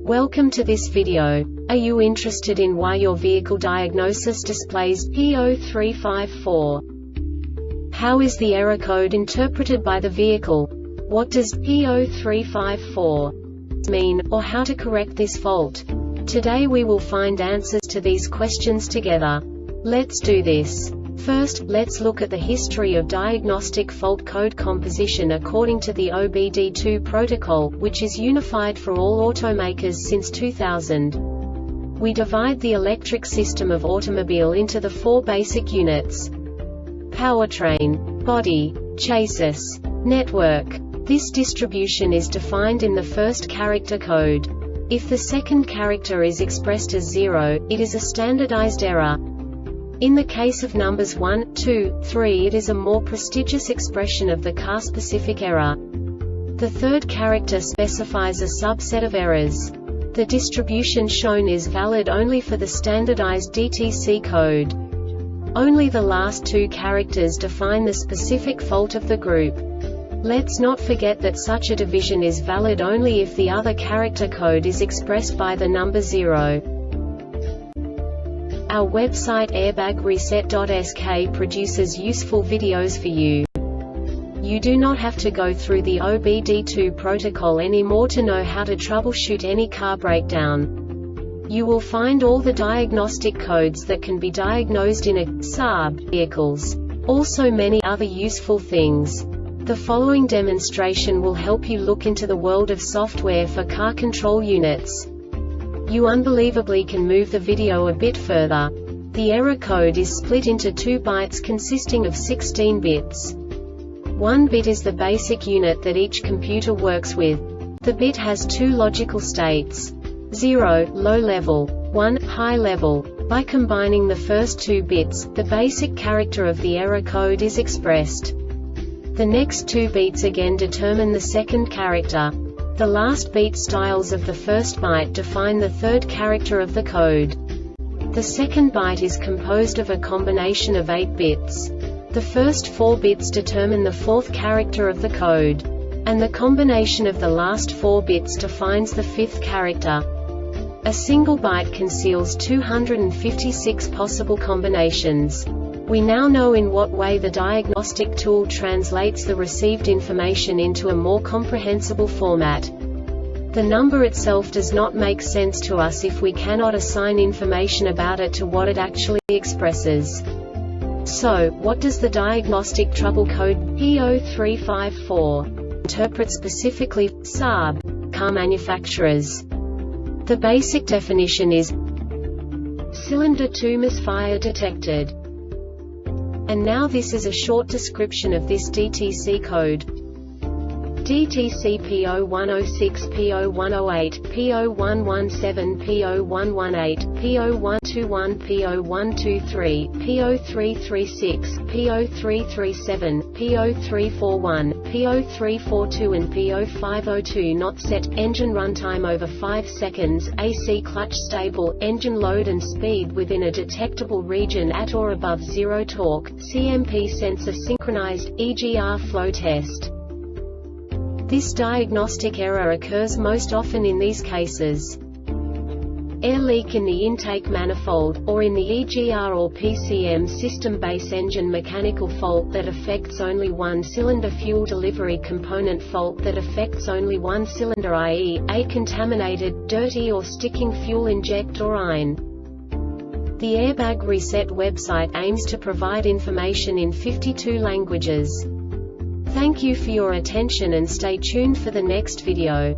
Welcome to this video. Are you interested in why your vehicle diagnosis displays P0354? How is the error code interpreted by the vehicle? What does P0354 mean, or how to correct this fault? Today we will find answers to these questions together. Let's do this. First, let's look at the history of diagnostic fault code composition according to the OBD2 protocol, which is unified for all automakers since 2000. We divide the electric system of automobile into the four basic units: powertrain, body, chassis, network. This distribution is defined in the first character code. If the second character is expressed as 0, it is a standardized error. In the case of numbers 1, 2, 3, it is a more prestigious expression of the car-specific error. The third character specifies a subset of errors. The distribution shown is valid only for the standardized DTC code. Only the last two characters define the specific fault of the group. Let's not forget that such a division is valid only if the other character code is expressed by the number 0. Our website airbagreset.sk produces useful videos for you. You do not have to go through the OBD2 protocol anymore to know how to troubleshoot any car breakdown. You will find all the diagnostic codes that can be diagnosed in a Saab vehicles. Also many other useful things. The following demonstration will help you look into the world of software for car control units. You unbelievably can move the video a bit further. The error code is split into 2 bytes consisting of 16 bits. 1 bit is the basic unit that each computer works with. The bit has 2 logical states: 0, low level, 1, high level. By combining the first 2 bits, the basic character of the error code is expressed. The next 2 beats again determine the second character. The last beat styles of the first byte define the third character of the code. The second byte is composed of a combination of 8 bits. The first 4 bits determine the fourth character of the code. And the combination of the last 4 bits defines the fifth character. A single byte conceals 256 possible combinations. We now know in what way the diagnostic tool translates the received information into a more comprehensible format. The number itself does not make sense to us if we cannot assign information about it to what it actually expresses. So, what does the diagnostic trouble code P0354 interpret specifically for Saab car manufacturers? The basic definition is cylinder 2 misfire detected. And now this is a short description of this DTC code. DTC P0106-P0108, P0117-P0118, P0121, P0123, P0336, P0337, P0341, P0342 and P0502 not set, engine runtime over 5 seconds, AC clutch stable, engine load and speed within a detectable region at or above 0 torque, CMP sensor synchronized, EGR flow test. This diagnostic error occurs most often in these cases: air leak in the intake manifold, or in the EGR or PCM system base engine mechanical fault that affects only one cylinder, fuel delivery component fault that affects only one cylinder, i.e., a contaminated, dirty or sticking fuel inject or iron. The Airbag Reset website aims to provide information in 52 languages. Thank you for your attention and stay tuned for the next video.